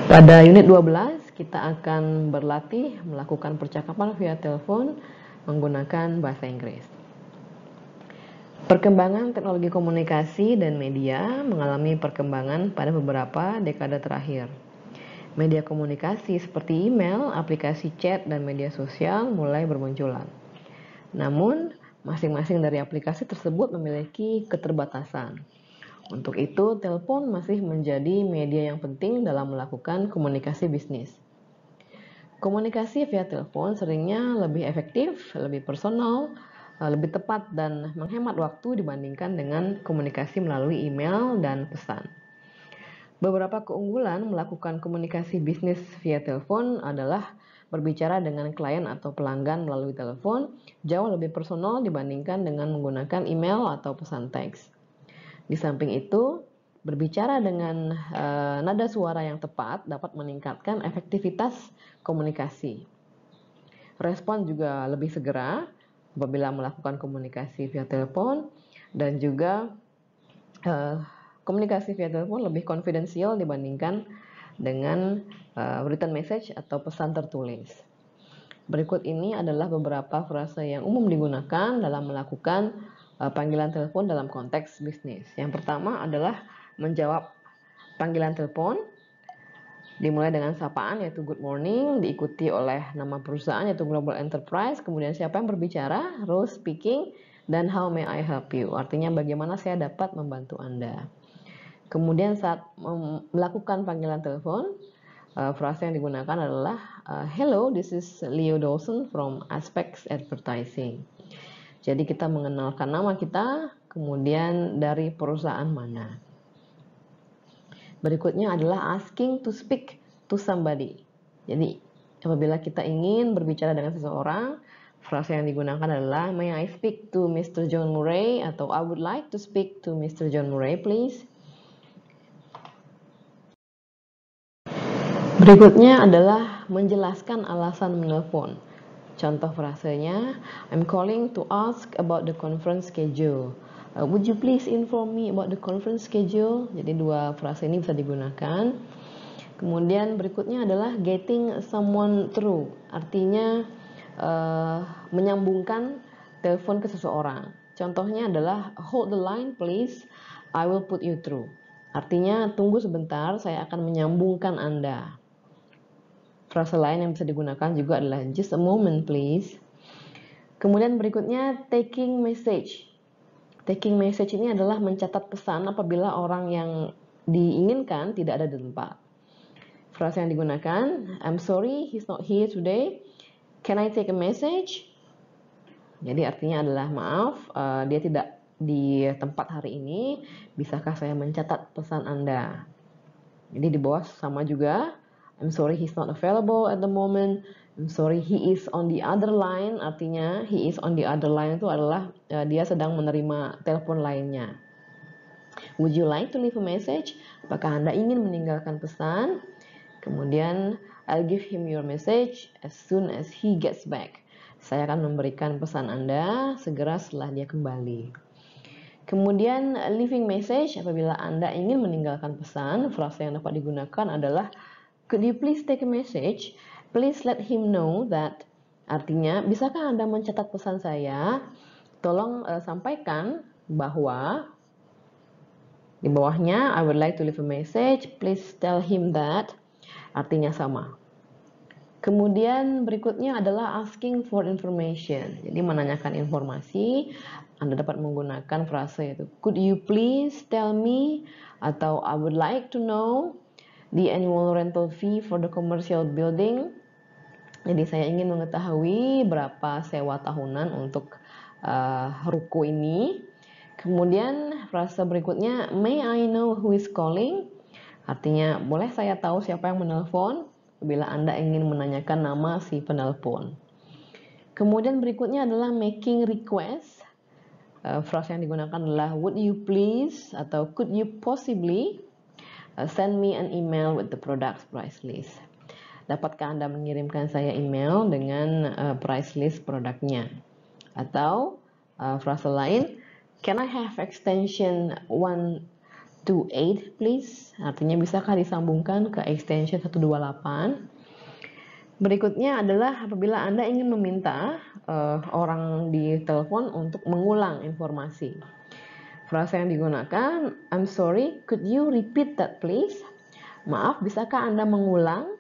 Pada unit 12, kita akan berlatih melakukan percakapan via telepon menggunakan bahasa Inggris. Perkembangan teknologi komunikasi dan media mengalami perkembangan pada beberapa dekade terakhir. Media komunikasi seperti email, aplikasi chat, dan media sosial mulai bermunculan. Namun, masing-masing dari aplikasi tersebut memiliki keterbatasan. Untuk itu, telepon masih menjadi media yang penting dalam melakukan komunikasi bisnis. Komunikasi via telepon seringnya lebih efektif, lebih personal, lebih tepat, dan menghemat waktu dibandingkan dengan komunikasi melalui email dan pesan. Beberapa keunggulan melakukan komunikasi bisnis via telepon adalah berbicara dengan klien atau pelanggan melalui telepon jauh lebih personal dibandingkan dengan menggunakan email atau pesan teks. Di samping itu, berbicara dengan nada suara yang tepat dapat meningkatkan efektivitas komunikasi. Respon juga lebih segera apabila melakukan komunikasi via telepon, dan juga komunikasi via telepon lebih konfidensial dibandingkan dengan written message atau pesan tertulis. Berikut ini adalah beberapa frase yang umum digunakan dalam melakukan panggilan telepon dalam konteks bisnis. Yang pertama adalah menjawab panggilan telepon, dimulai dengan sapaan yaitu good morning, diikuti oleh nama perusahaan yaitu Global Enterprise, kemudian siapa yang berbicara, Rose speaking, dan how may I help you, artinya bagaimana saya dapat membantu Anda. Kemudian saat melakukan panggilan telepon, frase yang digunakan adalah hello, this is Leo Dawson from Aspects Advertising. Jadi kita mengenalkan nama kita, kemudian dari perusahaan mana. Berikutnya adalah asking to speak to somebody. Jadi apabila kita ingin berbicara dengan seseorang, frase yang digunakan adalah may I speak to Mr. John Murray, atau I would like to speak to Mr. John Murray please. Berikutnya adalah menjelaskan alasan menelpon. Contoh frasenya, I'm calling to ask about the conference schedule. Would you please inform me about the conference schedule? Jadi dua frase ini bisa digunakan. Kemudian berikutnya adalah getting someone through. Artinya menyambungkan telepon ke seseorang. Contohnya adalah hold the line please, I will put you through. Artinya tunggu sebentar, saya akan menyambungkan Anda. Frase lain yang bisa digunakan juga adalah just a moment please. Kemudian berikutnya taking message. Taking message ini adalah mencatat pesan apabila orang yang diinginkan tidak ada di tempat. Frase yang digunakan, I'm sorry he's not here today, can I take a message? Jadi artinya adalah maaf, dia tidak di tempat hari ini, bisakah saya mencatat pesan Anda? Jadi di bawah sama juga, I'm sorry he's not available at the moment, I'm sorry he is on the other line, artinya he is on the other line itu adalah dia sedang menerima telepon lainnya. Would you like to leave a message? Apakah Anda ingin meninggalkan pesan? Kemudian I'll give him your message as soon as he gets back. Saya akan memberikan pesan Anda segera setelah dia kembali. Kemudian leaving message, apabila Anda ingin meninggalkan pesan, frase yang dapat digunakan adalah could you please take a message? Please let him know that. Artinya, bisakah Anda mencatat pesan saya? Tolong sampaikan bahwa di bawahnya I would like to leave a message. Please tell him that. Artinya sama. Kemudian berikutnya adalah asking for information. Jadi menanyakan informasi. Anda dapat menggunakan frase itu could you please tell me, atau I would like to know the annual rental fee for the commercial building. Jadi saya ingin mengetahui berapa sewa tahunan untuk ruko ini. Kemudian frase berikutnya, may I know who is calling? Artinya, boleh saya tahu siapa yang menelpon? Bila Anda ingin menanyakan nama si penelpon. Kemudian berikutnya adalah making request. Frase yang digunakan adalah would you please atau could you possibly send me an email with the product price list. Dapatkah Anda mengirimkan saya email dengan price list produknya? Atau frase lain, can I have extension 1 128 please. Artinya bisakah disambungkan ke extension 128. Berikutnya adalah apabila Anda ingin meminta orang di telepon untuk mengulang informasi. Frasa yang digunakan, I'm sorry, could you repeat that please? Maaf, bisakah Anda mengulang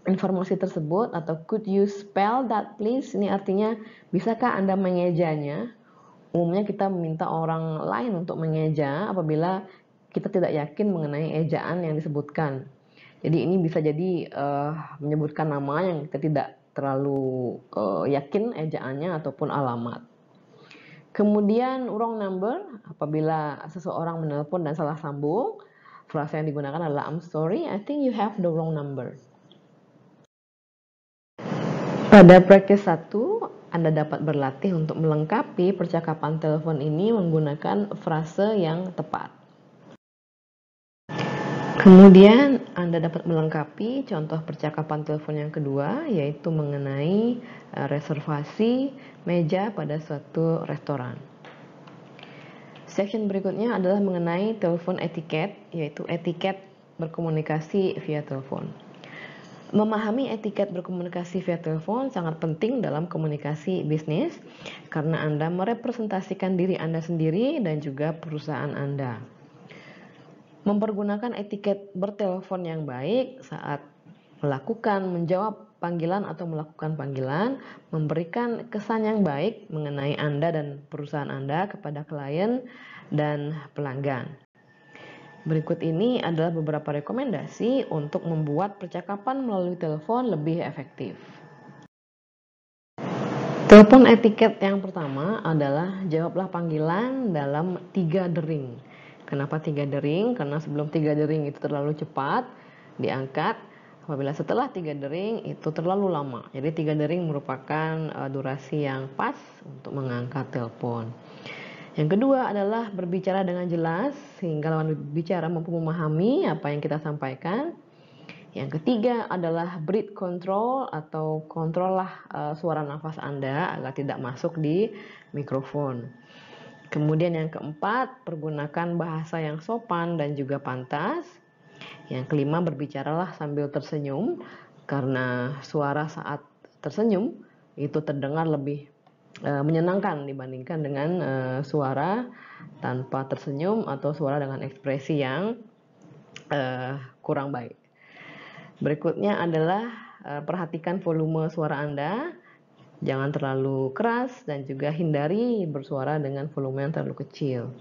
informasi tersebut? Atau could you spell that please? Ini artinya, bisakah Anda mengejanya? Umumnya kita meminta orang lain untuk mengeja apabila kita tidak yakin mengenai ejaan yang disebutkan. Jadi ini bisa jadi menyebutkan nama yang kita tidak terlalu yakin ejaannya ataupun alamat. Kemudian wrong number, apabila seseorang menelpon dan salah sambung, frasa yang digunakan adalah I'm sorry, I think you have the wrong number. Pada practice 1, Anda dapat berlatih untuk melengkapi percakapan telepon ini menggunakan frase yang tepat. Kemudian Anda dapat melengkapi contoh percakapan telepon yang kedua, yaitu mengenai reservasi meja pada suatu restoran. Section berikutnya adalah mengenai telepon etiket, yaitu etiket berkomunikasi via telepon. Memahami etiket berkomunikasi via telepon sangat penting dalam komunikasi bisnis karena Anda merepresentasikan diri Anda sendiri dan juga perusahaan Anda. Mempergunakan etiket bertelepon yang baik saat menjawab panggilan atau melakukan panggilan, memberikan kesan yang baik mengenai Anda dan perusahaan Anda kepada klien dan pelanggan. Berikut ini adalah beberapa rekomendasi untuk membuat percakapan melalui telepon lebih efektif. Telepon etiket yang pertama adalah jawablah panggilan dalam 3 dering. Kenapa 3 dering? Karena sebelum 3 dering itu terlalu cepat diangkat. Apabila setelah 3 dering itu terlalu lama. Jadi 3 dering merupakan durasi yang pas untuk mengangkat telepon. Yang kedua adalah berbicara dengan jelas sehingga lawan bicara mampu memahami apa yang kita sampaikan. Yang ketiga adalah breath control atau kontrollah suara nafas Anda agar tidak masuk di mikrofon. Kemudian yang keempat, pergunakan bahasa yang sopan dan juga pantas. Yang kelima, berbicaralah sambil tersenyum karena suara saat tersenyum itu terdengar lebih menyenangkan dibandingkan dengan suara tanpa tersenyum atau suara dengan ekspresi yang kurang baik. Berikutnya adalah perhatikan volume suara Anda. Jangan terlalu keras dan juga hindari bersuara dengan volume yang terlalu kecil.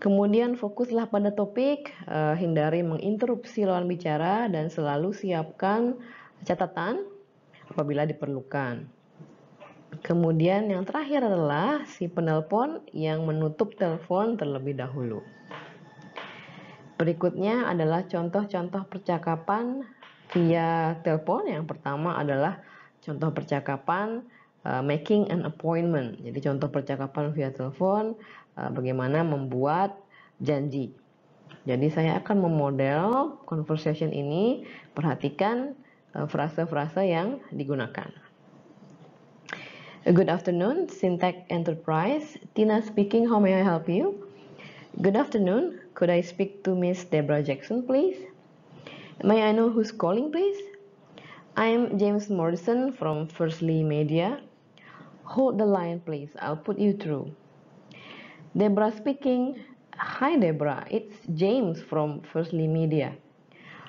Kemudian fokuslah pada topik, hindari menginterupsi lawan bicara dan selalu siapkan catatan apabila diperlukan. Kemudian yang terakhir adalah si penelpon yang menutup telepon terlebih dahulu. Berikutnya adalah contoh-contoh percakapan via telepon. Yang pertama adalah contoh percakapan making an appointment. Jadi contoh percakapan via telepon bagaimana membuat janji. Jadi saya akan memodel conversation ini. Perhatikan frase-frase yang digunakan. Good afternoon, Syntech Enterprise. Tina speaking, how may I help you? Good afternoon, could I speak to Miss Deborah Jackson, please? May I know who's calling, please? I'm James Morrison from Firstly Media. Hold the line, please. I'll put you through. Deborah speaking. Hi, Deborah. It's James from Firstly Media.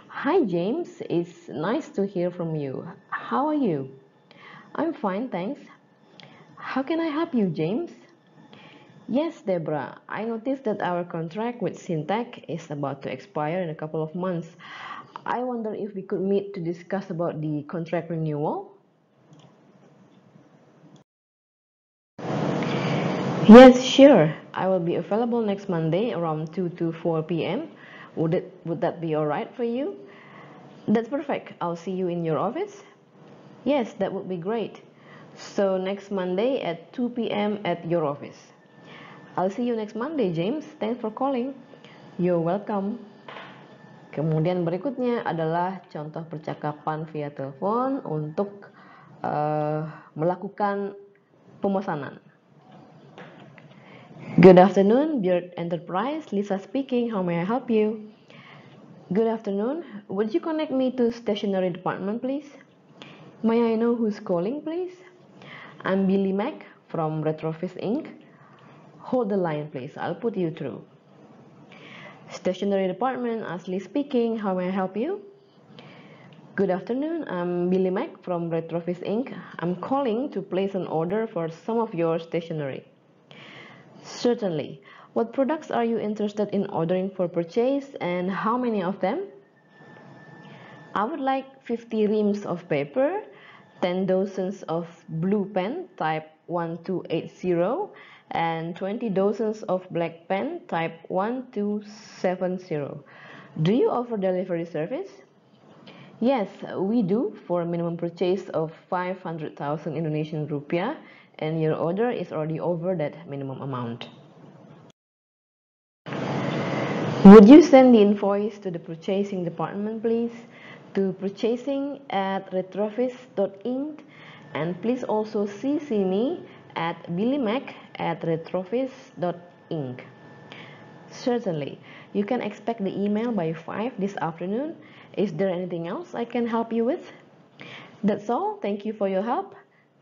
Hi, James. It's nice to hear from you. How are you? I'm fine, thanks. How can I help you, James? Yes, Deborah. I noticed that our contract with Syntech is about to expire in a couple of months. I wonder if we could meet to discuss about the contract renewal. Yes, sure. I will be available next Monday around 2 to 4 p.m. Would that be all right for you? That's perfect. I'll see you in your office. Yes, that would be great. So next Monday at 2 p.m. at your office. I'll see you next Monday, James. Thanks for calling. You're welcome. Kemudian berikutnya adalah contoh percakapan via telepon untuk melakukan pemesanan. Good afternoon, Beard Enterprise. Lisa speaking. How may I help you? Good afternoon. Would you connect me to stationery department, please? May I know who's calling, please? I'm Billy Mack from Retrofist Inc. Hold the line, please. I'll put you through. Stationery department, Ashley speaking. How may I help you? Good afternoon. I'm Billy Mack from Retrofist Inc. I'm calling to place an order for some of your stationery. Certainly. What products are you interested in ordering for purchase and how many of them? I would like 50 reams of paper, 10 dozens of blue pen type 1280 and 20 dozens of black pen type 1270. Do you offer delivery service? Yes, we do for a minimum purchase of 500,000 Indonesian rupiah and your order is already over that minimum amount. Would you send the invoice to the purchasing department, please? To purchasing@retrofist.inc and please also CC me at billymac@retrofist.inc. Certainly. You can expect the email by 5 this afternoon. Is there anything else I can help you with? That's all. Thank you for your help.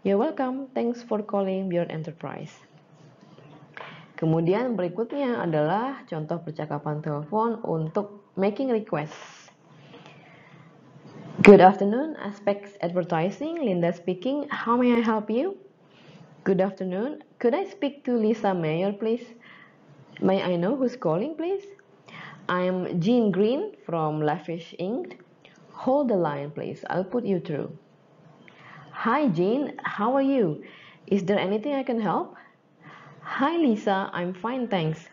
You're welcome. Thanks for calling Beard Enterprise. Kemudian berikutnya adalah contoh percakapan telepon untuk making requests. Good afternoon, Aspects Advertising, Linda speaking. How may I help you? Good afternoon. Could I speak to Lisa Mayer, please? May I know who's calling, please? I'm Jean Green from Lavish Inc. Hold the line, please. I'll put you through. Hi, Jean. How are you? Is there anything I can help? Hi, Lisa. I'm fine, thanks.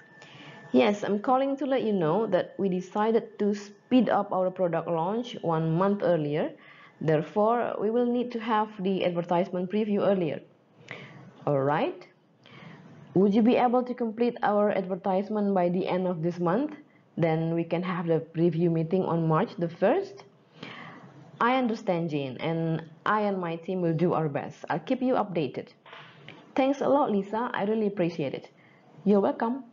Yes, I'm calling to let you know that we decided to speed up our product launch 1 month earlier. Therefore, we will need to have the advertisement preview earlier. Alright. Would you be able to complete our advertisement by the end of this month? Then we can have the preview meeting on March the 1st. I understand, Jean, and I and my team will do our best. I'll keep you updated. Thanks a lot, Lisa. I really appreciate it. You're welcome.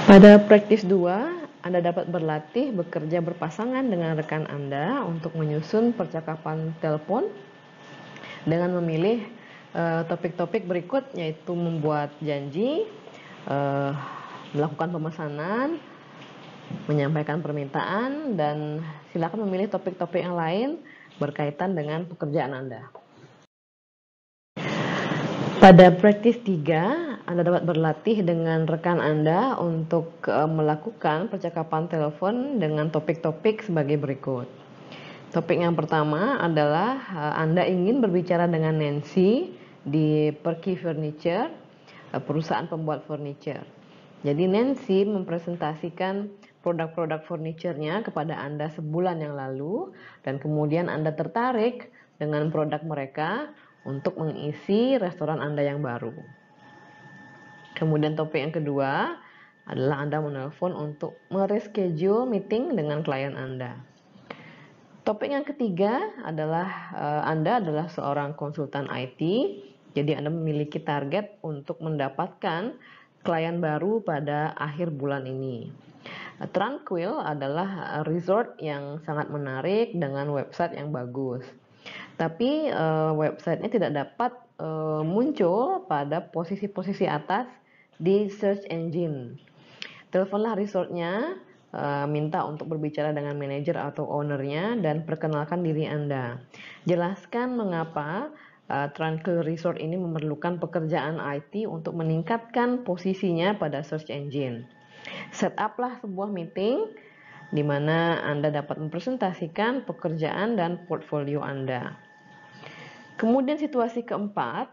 Pada praktis 2, Anda dapat berlatih bekerja berpasangan dengan rekan Anda untuk menyusun percakapan telepon dengan memilih topik-topik berikut, yaitu membuat janji, melakukan pemesanan, menyampaikan permintaan, dan silakan memilih topik-topik yang lain berkaitan dengan pekerjaan Anda. Pada praktis 3, Anda dapat berlatih dengan rekan Anda untuk melakukan percakapan telepon dengan topik-topik sebagai berikut. Topik yang pertama adalah Anda ingin berbicara dengan Nancy di Perky Furniture, perusahaan pembuat furniture. Jadi Nancy mempresentasikan produk-produk furniture-nya kepada Anda sebulan yang lalu dan kemudian Anda tertarik dengan produk mereka untuk mengisi restoran Anda yang baru. Kemudian topik yang kedua adalah Anda menelpon untuk mereschedule meeting dengan klien Anda. Topik yang ketiga adalah Anda adalah seorang konsultan IT, jadi Anda memiliki target untuk mendapatkan klien baru pada akhir bulan ini. Tranquil adalah resort yang sangat menarik dengan website yang bagus. Tapi websitenya tidak dapat muncul pada posisi-posisi atas di search engine. Teleponlah resortnya, minta untuk berbicara dengan manajer atau ownernya dan perkenalkan diri Anda. Jelaskan mengapa Tranquil Resort ini memerlukan pekerjaan IT untuk meningkatkan posisinya pada search engine. Set up-lah sebuah meeting di mana Anda dapat mempresentasikan pekerjaan dan portfolio Anda. Kemudian situasi keempat,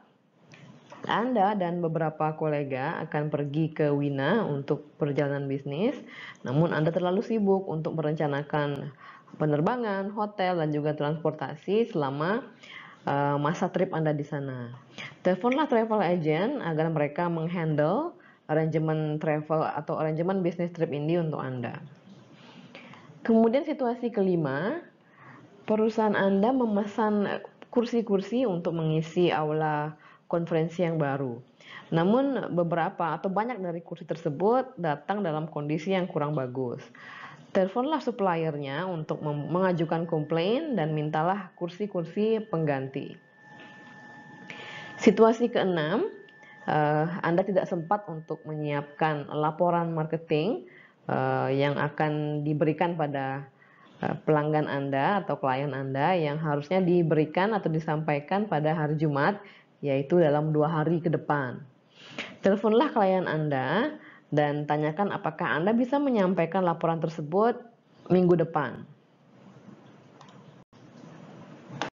Anda dan beberapa kolega akan pergi ke Wina untuk perjalanan bisnis, namun Anda terlalu sibuk untuk merencanakan penerbangan, hotel, dan juga transportasi selama masa trip Anda di sana. Teleponlah travel agent agar mereka menghandle arrangement travel atau arrangement bisnis trip ini untuk Anda. Kemudian situasi kelima, perusahaan Anda memesan kursi-kursi untuk mengisi aula konferensi yang baru. Namun beberapa atau banyak dari kursi tersebut datang dalam kondisi yang kurang bagus. Teleponlah suppliernya untuk mengajukan komplain dan mintalah kursi-kursi pengganti. Situasi keenam, Anda tidak sempat untuk menyiapkan laporan marketing yang akan diberikan pada pelanggan Anda atau klien Anda yang harusnya diberikan atau disampaikan pada hari Jumat, yaitu dalam 2 hari ke depan. Teleponlah klien Anda dan tanyakan apakah Anda bisa menyampaikan laporan tersebut minggu depan.